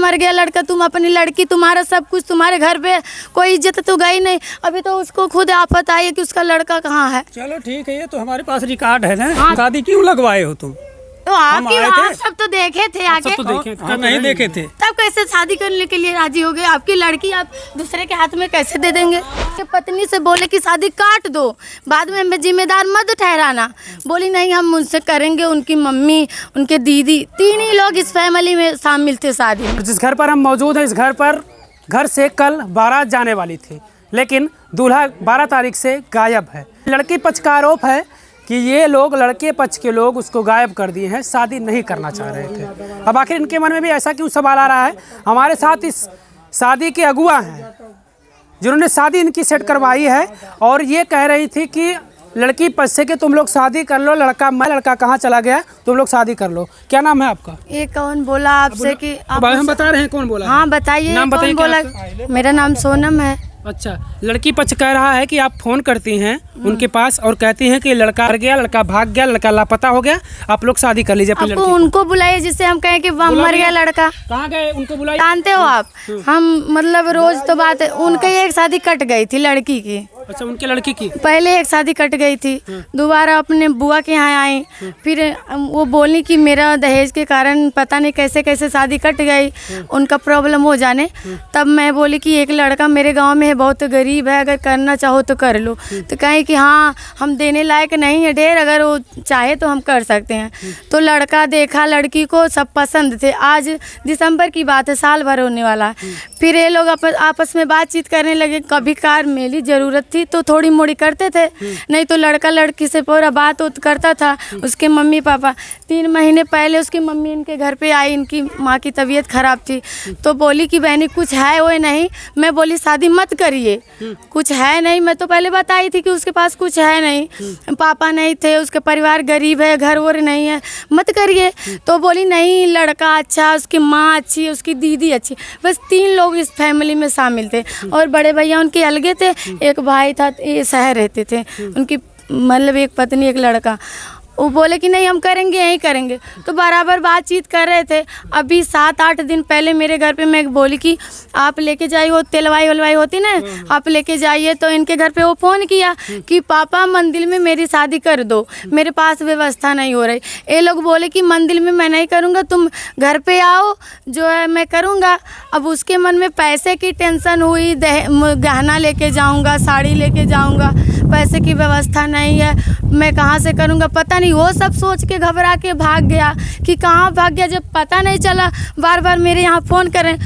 मर गया लड़का, तुम अपनी लड़की, तुम्हारा सब कुछ, तुम्हारे घर पे कोई इज्जत तो गई नहीं। अभी तो उसको खुद आफत आई है कि उसका लड़का कहाँ है। चलो ठीक है, ये तो हमारे पास रिकॉर्ड है ना। शादी क्यों लगवाए हो तुम? तो आप सब तो देखे थे आके, सब तो देखे थे, नहीं देखे थे तब कैसे शादी करने के लिए राजी हो गए? आपकी लड़की आप दूसरे के हाथ में कैसे दे देंगे? पत्नी से बोले कि शादी काट दो, बाद में हमें जिम्मेदार मत ठहराना। बोली नहीं, हम उनसे करेंगे। उनकी मम्मी, उनके दीदी, तीन ही लोग इस फैमिली में शामिल थे शादी में। जिस घर पर हम मौजूद हैं, इस घर से कल बारात जाने वाली थी, लेकिन दूल्हा 12 तारीख से गायब है। लड़की पक्ष का आरोप है कि ये लोग, लड़के पक्ष के लोग, उसको गायब कर दिए हैं, शादी नहीं करना चाह रहे थे। अब आखिर इनके मन में भी ऐसा क्यों सवाल आ रहा है? हमारे साथ इस शादी के अगुआ हैं जिन्होंने शादी इनकी सेट करवाई है, और ये कह रही थी कि लड़की पक्ष से कि तुम लोग शादी कर लो, लड़का कहाँ चला गया, तुम लोग शादी कर लो। क्या नाम है आपका? ये कौन बोला आपसे कि हम बता रहे हैं कौन बोला? हाँ बताइए, नाम बताइए। बोला? मेरा नाम सोनम है। अच्छा, लड़की पक्ष कह रहा है कि आप फोन करती हैं उनके पास और कहती हैं कि लड़का मर गया, लड़का भाग गया, लड़का लापता हो गया, आप लोग शादी कर लीजिए अपनी लड़की। उनको बुलाइए जिससे हम कहें कि मर गया लड़का। कहाँ गए? उनको बुलाइए। जानते हो आप, हम मतलब रोज तो बात है, उनकी एक शादी कट गई थी लड़की की। अच्छा, उनके लड़की की पहले एक शादी कट गई थी, दोबारा अपने बुआ के यहाँ आई, फिर वो बोली कि मेरा दहेज के कारण पता नहीं कैसे कैसे शादी कट गई, उनका प्रॉब्लम हो जाने। तब मैं बोली कि एक लड़का मेरे गांव में है, बहुत गरीब है, अगर करना चाहो तो कर लो। तो कहें कि हाँ हम देने लायक नहीं है ढेर, अगर वो चाहे तो हम कर सकते हैं। तो लड़का देखा, लड़की को सब पसंद थे। आज दिसंबर की बात है, साल भर होने वाला। फिर ये लोग आपस में बातचीत करने लगे। कभी कार मेरी ज़रूरत थी तो थोड़ी मोड़ी करते थे, नहीं तो लड़का लड़की से पूरा बात करता था। उसके मम्मी पापा 3 महीने पहले उसकी मम्मी इनके घर पे आई, इनकी माँ की तबीयत ख़राब थी, तो बोली कि बहनी कुछ है वो नहीं। मैं बोली शादी मत करिए, कुछ है नहीं। मैं तो पहले बताई थी कि उसके पास कुछ है नहीं, पापा नहीं थे, उसके परिवार गरीब है, घर वर नहीं है, मत करिए। तो बोली नहीं, लड़का अच्छा, उसकी माँ अच्छी, उसकी दीदी अच्छी, बस 3 लोग इस फैमिली में शामिल थे। और बड़े भैया उनके अलगे थे, एक भाई था, ये शहर रहते थे, उनकी मतलब एक पत्नी एक लड़का। वो बोले कि नहीं हम करेंगे, यहीं करेंगे। तो बराबर बातचीत कर रहे थे। अभी 7-8 दिन पहले मेरे घर पे मैं बोली कि आप लेके जाइए, वो तेलवाई वलवाई होती ना, आप लेके जाइए। तो इनके घर पे वो फ़ोन किया कि पापा मंदिर में मेरी शादी कर दो, मेरे पास व्यवस्था नहीं हो रही। ये लोग बोले कि मंदिर में मैं नहीं करूँगा, तुम घर पे आओ, जो है मैं करूँगा। अब उसके मन में पैसे की टेंशन हुई, गहना लेके जाऊँगा, साड़ी लेके जाऊँगा, पैसे की व्यवस्था नहीं है, मैं कहाँ से करूँगा, पता नहीं। वो सब सोच के घबरा के भाग गया कि कहाँ भाग गया, जब पता नहीं चला। बार बार मेरे यहाँ फ़ोन करें,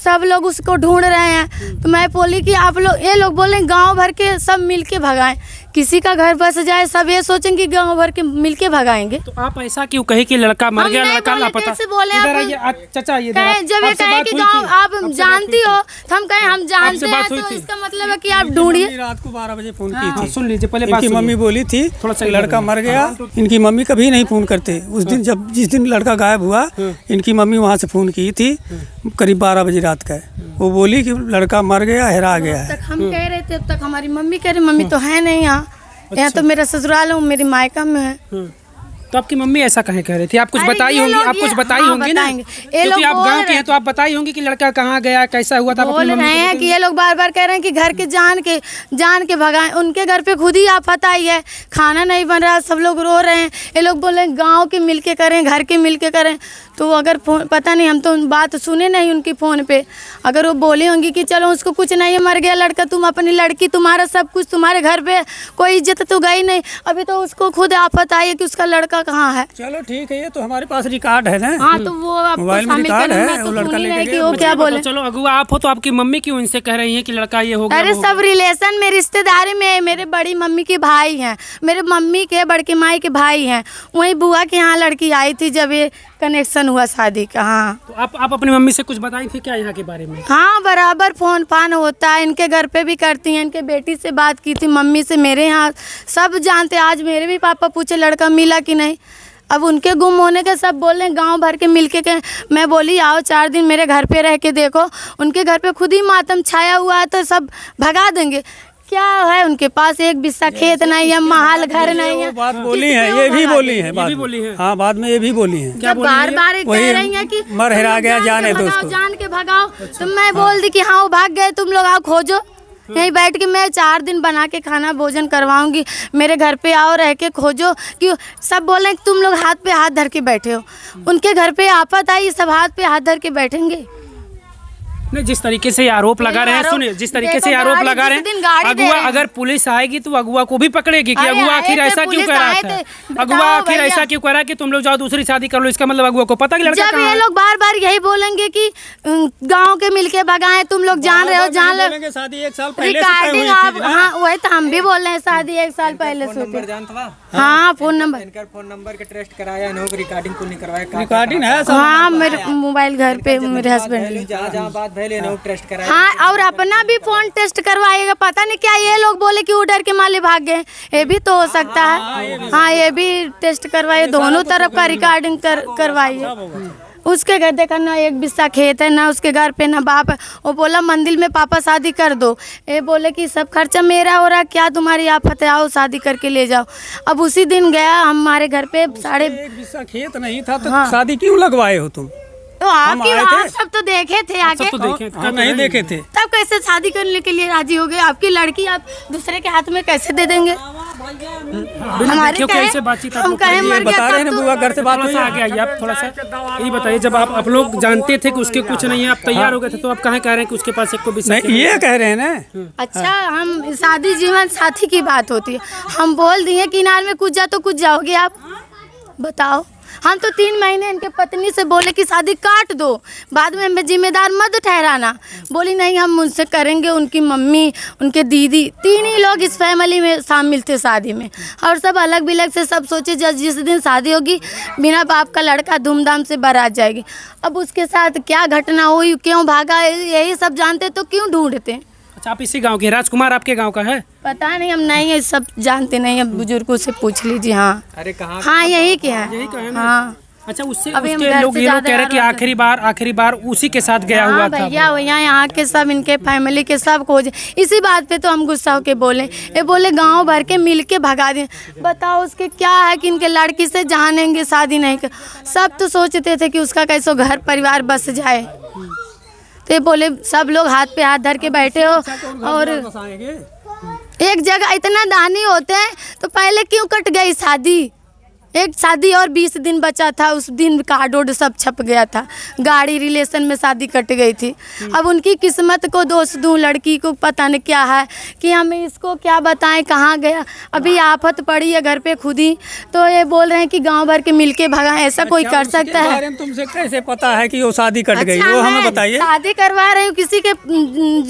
सब लोग उसको ढूंढ रहे हैं। तो मैं बोली कि आप लोग, ये लोग बोले गांव भर के सब मिल के भगाएं, किसी का घर बस जाए, सब ये सोचेंगे कि गांव भर के मिल के भगाएंगे। तो आप ऐसा क्यों कहे कि लड़का मर गया, लड़का लापता? चाचा ये जब ये कहे कि गांव आप जानती हो, तो हम कहें हम जानते हैं, तो इसका मतलब है कि आप ढूंढिए। रात को 12 बजे फोन की थी, सुन लीजिए पहले। इनकी मम्मी बोली थी थोड़ा सा लड़का मर गया। इनकी मम्मी कभी नहीं फोन करते। उस दिन जिस दिन लड़का गायब हुआ, इनकी मम्मी वहाँ से फोन की थी, करीब 12 बजे रात का। वो बोली कि लड़का मर गया, हेरा गया है। हम कह रहे थे, अब तक हमारी मम्मी कह रही, मम्मी तो है नहीं यहाँ। अच्छा। यहाँ तो मेरा ससुराल है, मेरी मायका में है। तो आपकी मम्मी ऐसा कहे कह रही थी? आप कुछ बताई होंगी, आप कुछ बताई होंगी ना, क्योंकि आप गांव के हैं तो आप बताई होंगी कि लड़का कहाँ गया, कैसा हुआ था। बोल रहे हैं कि ये लोग बार बार कह रहे हैं कि घर के जान के भगाएं। उनके घर पे खुद ही आफत आई है, खाना नहीं बन रहा, सब लोग रो रहे हैं। ये लोग बोल रहे हैं गाँव के मिल के करें, घर के मिल के करें। तो अगर पता नहीं, हम तो बात सुने नहीं उनकी फ़ोन पे। अगर वो बोली होंगी कि चलो उसको कुछ नहीं है, मर गया लड़का, तुम अपनी लड़की, तुम्हारा सब कुछ, तुम्हारे घर पे कोई इज्जत तो गई नहीं, अभी तो उसको खुद आफत आई है कि उसका लड़का कहाँ है। चलो ठीक है, ये तो हमारे पास रिकॉर्ड है ना। हाँ, तो वो मोबाइल में रिकॉर्ड है, वो लड़का लेके गया। वो क्या बोले? चलो अगुआ आप हो, तो आपकी मम्मी क्यों इनसे कह रही है कि लड़का ये हो गया? अरे सब रिलेशन में, रिश्तेदारी में, मेरे बड़ी मम्मी के भाई हैं, मेरे मम्मी के बड़के माई के भाई हैं। वहीं बुआ के यहाँ लड़की आई थी जब ये कनेक्शन हुआ शादी का। हाँ, तो आप अपनी मम्मी से कुछ बताई थी क्या यहाँ के बारे में? हाँ, बराबर फोन फान होता है, इनके घर पे भी करती हैं। इनके बेटी से बात की थी, मम्मी से, मेरे यहाँ सब जानते। आज मेरे भी पापा पूछे लड़का मिला कि नहीं। अब उनके गुम होने के सब बोल रहे हैं गाँव भर के मिल के। मैं बोली आओ 4 दिन मेरे घर पे रह के देखो। उनके घर पे खुद ही मातम छाया हुआ है, तो सब भगा देंगे। क्या है उनके पास? एक बिस्सा खेत नहीं है, महल घर नहीं है। बात बोली है, ये भी बोली है, ये भी बोली है। हाँ, बाद में ये भी बोली है। क्या बार बार कह रही है कि मर हिरा गया, जाने दो उसको। जान के भगाओ। तो मैं बोल दी कि हाँ वो भाग गए, तुम लोग आओ खोजो। यहीं बैठ के मैं 4 दिन बना के खाना भोजन करवाऊंगी, मेरे घर पे आओ, रह के खोजो। कि सब बोले कि तुम लोग हाथ पे हाथ धर के बैठे हो। उनके घर पे आफत आई, सब हाथ पे हाथ धर के बैठेंगे। नहीं, जिस तरीके से आरोप लगा रहे हैं, सुनिए, जिस तरीके से आरोप लगा रहे हैं, अगुआ अगर पुलिस आएगी तो अगुआ को भी पकड़ेगी कि अगुआ आखिर ऐसा क्यों कर रहा था? अगुआ आखिर ऐसा क्यों कर रहा है कि तुम लोग जाओ दूसरी शादी कर लो? इसका मतलब अगुआ को पता कि लड़का जब ये लोग बार बार यही बोलेंगे कि गांव के मिलके भगाए, तुम लोग जान रहे हो, जान लो। शादी 1 साल पहले रिकॉर्डिंग आप, हाँ वही तो हम भी बोल रहे हैं, शादी 1 साल पहले से हुई। हाँ, फोन नंबर, इनका फोन नंबर के टेस्ट कराया ना, रिकॉर्डिंग को नहीं करवाया। रिकॉर्डिंग है सब। हाँ, मेरे मोबाइल घर पे मेरे हस्बैंड। जहाँ बात भले ना टेस्ट कराया। हाँ, और अपना भी फोन टेस्ट करवाएगा। पता नहीं क्या ये लोग बोले कि वो डर के माले भाग गए, ये भी तो हो सकता है। हाँ, ये भी टेस्ट करवाइए, दोनों तरफ का रिकॉर्डिंग करवाइए। उसके घर देखा ना, एक बिस्सा खेत है ना, उसके घर पे ना बाप है। वो बोला मंदिर में पापा शादी कर दो। ये बोले कि सब खर्चा मेरा हो रहा, क्या तुम्हारी आफत है, आओ शादी करके ले जाओ। अब उसी दिन गया हमारे घर पे एक बिस्सा खेत नहीं था तो शादी क्यों लगवाए हो तुम? तो आप सब तो देखे थे आगे, सब तो देखे थे, नहीं देखे थे, तब कैसे शादी करने के लिए राजी हो गए? आपकी लड़की आप दूसरे के हाथ में कैसे दे देंगे? हमारी कैसे बातचीत हम कहे मर बता रहे हैं गया बुआ, घर से बात थोड़ा सा आगे आइए आप, थोड़ा सा ये बताइए। जब आप लोग जानते थे कि उसके कुछ नहीं है, आप तैयार हो गए थे, तो आप कहाँ कह रहे हैं कि उसके पास एक को भी नहीं, ये कह रहे हैं ना। अच्छा, हम शादी जीवन साथी की बात होती है, हम बोल दिए कि इनार में कूद जा तो कूद जाओगे आप? बताओ। हम तो 3 महीने इनके पत्नी से बोले कि शादी काट दो, बाद में हमें जिम्मेदार मत ठहराना। बोली नहीं, हम उनसे करेंगे। उनकी मम्मी, उनके दीदी, 3 ही लोग इस फैमिली में शामिल थे शादी में, और सब अलग बिलग से सब सोचे जिस दिन शादी होगी बिना बाप का लड़का धूमधाम से बारात जाएगी। अब उसके साथ क्या घटना हुई, क्यों भागा, यही सब जानते तो क्यों ढूंढते? अच्छा, आप इसी गांव के? राजकुमार आपके गांव का है? पता नहीं, हम नहीं है, सब जानते नहीं, अब बुजुर्गों से पूछ लीजिए। हाँ, अरे कहाँ? हाँ, यही क्या है, यही कहा ना। हाँ। अच्छा, उससे अभी हम उसके घर लोग से ये लोग ज्यादा कह रहे कि आखिरी बार उसी के साथ गया हुआ था। भैया भैया यहाँ के सब, इनके फैमिली के सब खोज, इसी बात पे तो हम गुस्सा होके बोले। ये बोले गांव भर के मिल के भगा दिए। बताओ उसके क्या है कि इनके लड़की से जानेंगे, शादी नहीं कर। सब तो सोचते थे कि उसका कैसे घर परिवार बस जाए, तो ये बोले सब लोग हाथ पे हाथ धर के बैठे हो। और एक जगह इतना दानी होते हैं तो पहले क्यों कट गई शादी? एक शादी और 20 दिन बचा था, उस दिन कार्ड ओड सब छप गया था, गाड़ी रिलेशन में शादी कट गई थी। अब उनकी किस्मत को दोष दूं, लड़की को पता नहीं क्या है कि हम इसको क्या बताएं, कहाँ गया। अभी आफत पड़ी है घर पे खुद ही, तो ये बोल रहे हैं कि गांव भर के मिलके भगाएं। ऐसा कोई कर सकता है? तुमसे कैसे पता है कि वो शादी कट गई? वो हमें बताइए। शादी करवा रही हूँ, किसी के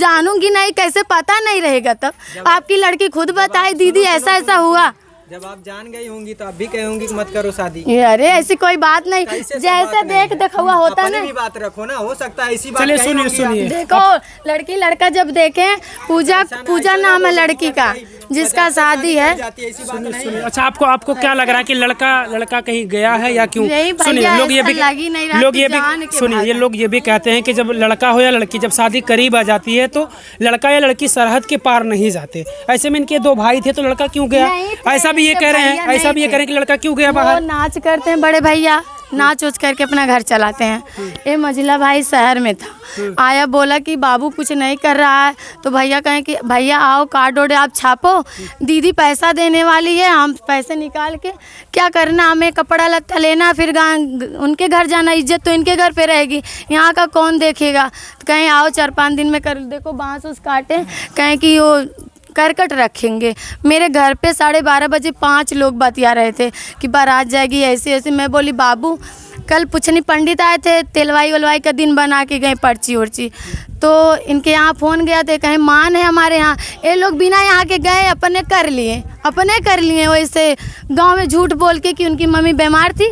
जानूंगी नहीं, कैसे पता नहीं रहेगा? तब आपकी लड़की खुद बताए दीदी ऐसा ऐसा हुआ। जब आप जान गई होंगी तो आप भी कहोगी कि मत करो शादी। अरे ऐसी कोई बात नहीं, जैसे देख हुआ होता ना, भी बात रखो ना, हो सकता है इसी बात। चलिए सुनिए, देखो लड़की लड़का जब देखें, पूजा नाम है लड़की का जिसका शादी है। अच्छा, आपको क्या लग रहा है कि लड़का कहीं गया है या क्यों? सुनिए, लोग ये भी कहते हैं कि जब लड़का हो या लड़की, जब शादी करीब आ जाती है तो लड़का या लड़की सरहद के पार नहीं जाते। ऐसे में इनके 2 भाई थे तो लड़का क्यों गया? ऐसा भी ये कह रहे हैं कि लड़का क्यों गया बाहर? वो नाच करते हैं बड़े भैया, नाच उच करके अपना घर चलाते हैं। ये मझिला भाई शहर में था, आया बोला कि बाबू कुछ नहीं कर रहा है, तो भैया कहें कि भैया आओ कार्ड ओड आप छापो, दीदी पैसा देने वाली है, हम पैसे निकाल के क्या करना, हमें कपड़ा लत्ता लेना, फिर उनके घर जाना, इज्जत तो इनके घर पे रहेगी, यहाँ का कौन देखेगा? तो कहें आओ 4-5 दिन में कर। देखो बाँस उस काटे, कहें कि वो करकट रखेंगे। मेरे घर पे 12:30 बजे 5 लोग बतिया रहे थे कि बारात जाएगी ऐसे ऐसे। मैं बोली बाबू कल पुछनी पंडित आए थे, तेलवाई वलवाई का दिन बना के गए, पर्ची उर्ची, तो इनके यहाँ फ़ोन गया तो कहें मान है हमारे यहाँ। ये लोग बिना यहाँ के गए अपने कर लिए। वैसे गांव में झूठ बोल के कि उनकी मम्मी बीमार थी,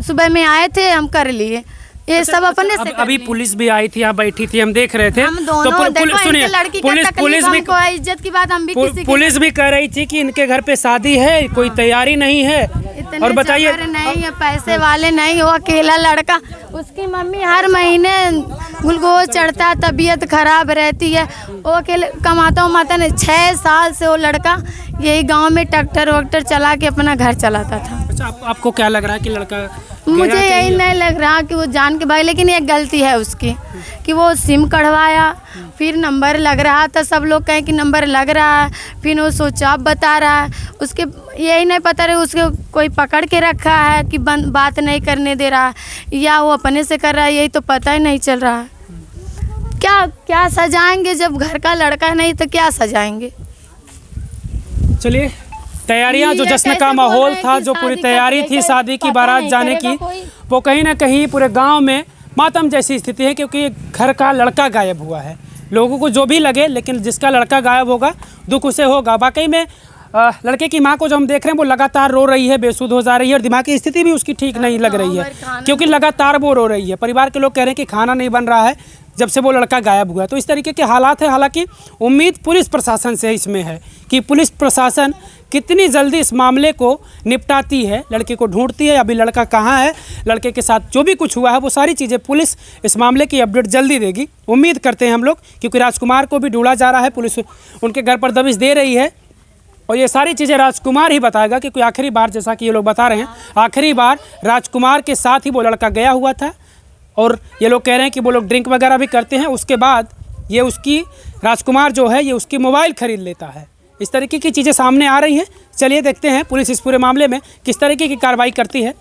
सुबह में आए थे, हम कर लिए। ये सब अपने से अभी पुलिस भी आई थी, यहाँ बैठी थी, हम देख रहे थे। हम दोनों सुनिए, पुलिस भी इज्जत की बात, हम भी पुलिस भी कह रही थी कि इनके घर पे शादी है, कोई तैयारी नहीं है। और बताइए, नहीं है, पैसे वाले नहीं हो, अकेला लड़का। उसकी मम्मी हर महीने ग्लूकोज चढ़ता है, तबीयत खराब रहती है। वो अकेले कमाता उमाता नहीं। 6 साल से वो लड़का यही गांव में ट्रैक्टर वक्टर चला के अपना घर चलाता था। अच्छा, आपको क्या लग रहा है कि लड़का मुझे यही नहीं लग रहा कि वो जान के भाई, लेकिन एक गलती है उसकी कि वो सिम कढ़वाया, फिर नंबर लग रहा था, सब लोग कहें कि नंबर लग रहा है, फिर वो स्विच ऑफ बता रहा है। उसके यही नहीं पता रहे उसके कोई पकड़ के रखा है कि बात नहीं करने दे रहा है या वो अपने से कर रहा है, यही तो पता ही नहीं चल रहा है। क्या क्या सजाएंगे जब घर का लड़का नहीं तो क्या सजाएंगे। चलिए, तैयारियां जो ये जश्न कैसे का बोल माहौल रहे हैं था, कि जो पूरी शादी तैयारी करके थी शादी की पता बारात नहीं जाने की, करेगा कोई। वो कहीं ना कहीं पूरे गांव में मातम जैसी स्थिति है, क्योंकि घर का लड़का गायब हुआ है। लोगों को जो भी लगे, लेकिन जिसका लड़का गायब होगा दुख उसे होगा। वाकई में लड़के की माँ को जो हम देख रहे हैं वो लगातार रो रही है, बेसुध हो जा रही है और दिमाग की स्थिति भी उसकी ठीक नहीं लग रही है, क्योंकि लगातार वो रो रही है। परिवार के लोग कह रहे हैं कि खाना नहीं बन रहा है जब से वो लड़का गायब हुआ है। तो इस तरीके के हालात है। हालांकि उम्मीद पुलिस प्रशासन से इसमें है कि पुलिस प्रशासन कितनी जल्दी इस मामले को निपटाती है, लड़के को ढूंढती है। अभी लड़का कहाँ है, लड़के के साथ जो भी कुछ हुआ है वो सारी चीज़ें पुलिस इस मामले की अपडेट जल्दी देगी, उम्मीद करते हैं हम लोग, क्योंकि राजकुमार को भी ढूंढा जा रहा है। पुलिस उनके घर पर दबिश दे रही है और ये सारी चीज़ें राजकुमार ही बताएगा, क्योंकि आखिरी बार, जैसा कि ये लोग बता रहे हैं, आखिरी बार राजकुमार के साथ ही वो लड़का गया हुआ था। और ये लोग कह रहे हैं कि वो लोग ड्रिंक वगैरह भी करते हैं। उसके बाद ये उसकी राजकुमार जो है ये उसकी मोबाइल ख़रीद लेता है। इस तरीके की चीज़ें सामने आ रही हैं। चलिए देखते हैं पुलिस इस पूरे मामले में किस तरीके की कार्रवाई करती है।